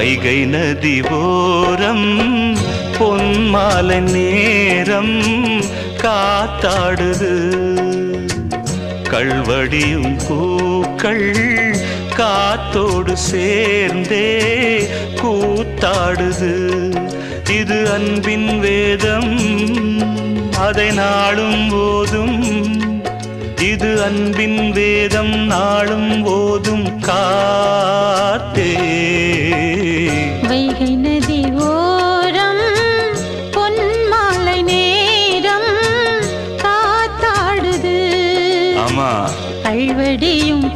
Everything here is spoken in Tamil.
வைகை நதி ஓரம் பொன்மாலை நேரம் காத்தாடுது கள்வடியும் பூக்கள் காத்தோடு சேர்ந்தே கூத்தாடுது இது அன்பின் வேதம் அதை நாளும் ஓதும் இது அன்பின் வேதம் நாளும் ஓதும் காத்தே வைகை நதி ஓரம் பொன்மாலை நேரம் காத்தாடுது ஆமா கள்வடியும்